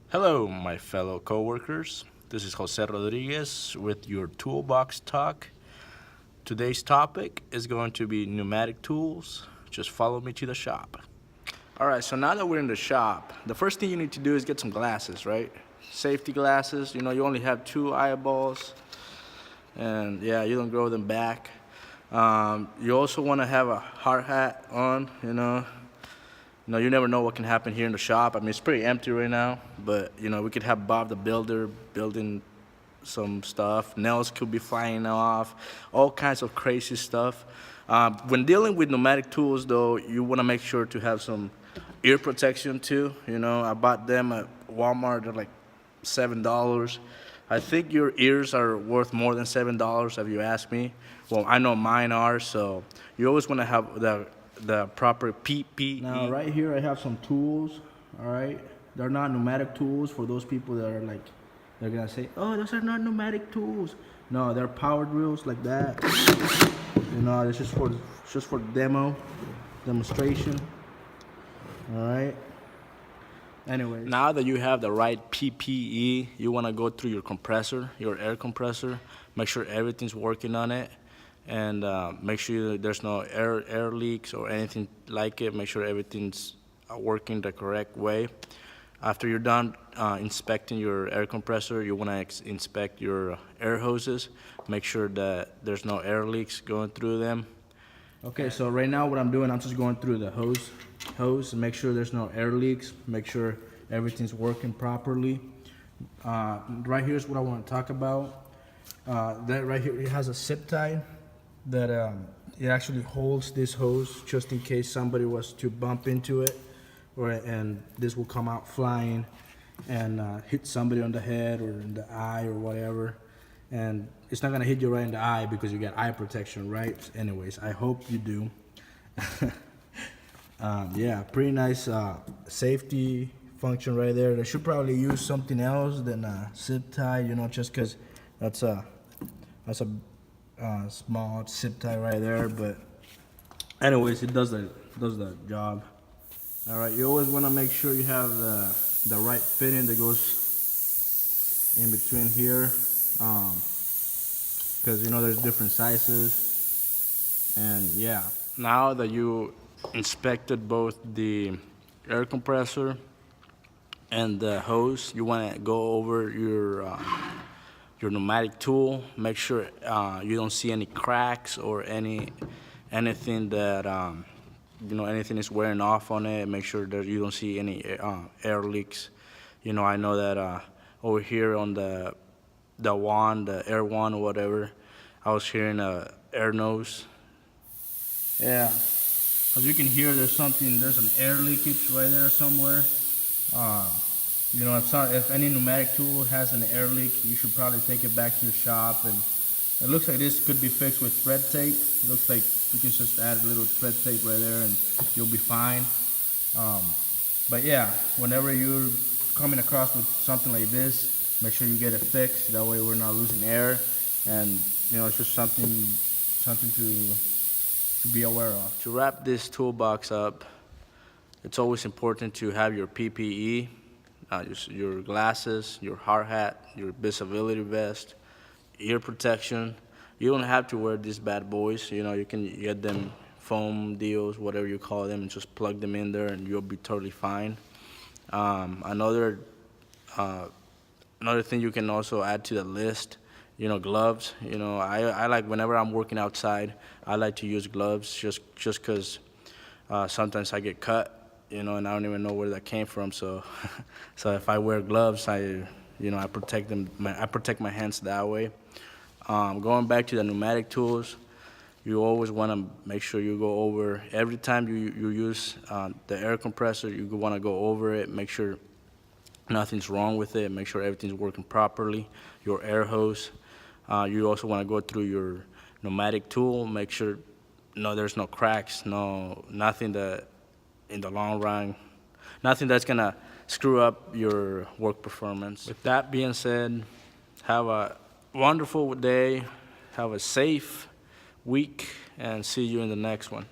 Hello, my fellow coworkers. This is Jose Rodriguez with your Toolbox Talk. Today's topic is going to be pneumatic tools. Just follow me to the shop. All right, so now that we're in the shop, the first thing you need to do is get some glasses, right? Safety glasses. You know, you only have two eyeballs, and yeah, you don't grow them back. You also want to have a hard hat on, you never know what can happen here in the shop. I mean, it's pretty empty right now, but we could have Bob the Builder building some stuff. Nails could be flying off, all kinds of crazy stuff. When dealing with pneumatic tools, though, you want to make sure to have some ear protection too. I bought them at Walmart. They're like $7. I think your ears are worth more than $7 if you ask me. Well, I know mine are, so you always want to have the proper PPE. Now right here I have some tools, all right? They're not pneumatic tools for those people that are like, they're gonna say, oh, those are not pneumatic tools. No, they're power drills like that. It's just for demonstration, all right? Anyways. Now that you have the right PPE, you want to go through your compressor, your air compressor, make sure everything's working on it, and make sure there's no air leaks or anything like it. Make sure everything's working the correct way. After you're done inspecting your air compressor, you want to inspect your air hoses. Make sure that there's no air leaks going through them. Okay, so right now what I'm doing, I'm just going through the hose and make sure there's no air leaks, make sure everything's working properly. Right here is what I want to talk about. That right here, it has a zip tie that it actually holds this hose just in case somebody was to bump into it, and this will come out flying and hit somebody on the head or in the eye or whatever. And it's not gonna hit you right in the eye because you got eye protection, right? Anyways, I hope you do. Yeah, pretty nice safety function right there. They should probably use something else than a zip tie, just because that's a small zip tie right there. But anyways, it does the job. All right, you always want to make sure you have the right fitting that goes in between here, because there's different sizes. And yeah, Now that you inspected both the air compressor and the hose, you want to go over your pneumatic tool. Make sure you don't see any cracks or anything that anything is wearing off on it. Make sure that you don't see any air leaks. I know that over here on the air wand or whatever, I was hearing a air nose. yeah. As you can hear, there's an air leakage right there somewhere. If any pneumatic tool has an air leak, you should probably take it back to the shop. And it looks like this could be fixed with thread tape. It looks like you can just add a little thread tape right there and you'll be fine. But yeah, whenever you're coming across with something like this, make sure you get it fixed. That way we're not losing air. And it's just something to be aware of. To wrap this toolbox up, it's always important to have your PPE, your glasses, your hard hat, your visibility vest, ear protection. You don't have to wear these bad boys. You can get them foam deals, whatever you call them, and just plug them in there and you'll be totally fine. Another thing you can also add to the list, gloves. I like, whenever I'm working outside, I like to use gloves just because sometimes I get cut, and I don't even know where that came from. So so if I wear gloves, I protect them. I protect my hands that way. Going back to the pneumatic tools, you always want to make sure you go over every time you use the air compressor. You want to go over it, make sure nothing's wrong with it, make sure everything's working properly. Your air hose. You also want to go through your pneumatic tool, make sure there's no cracks, nothing that in the long run, nothing that's gonna screw up your work performance. With that being said, have a wonderful day, have a safe week, and see you in the next one.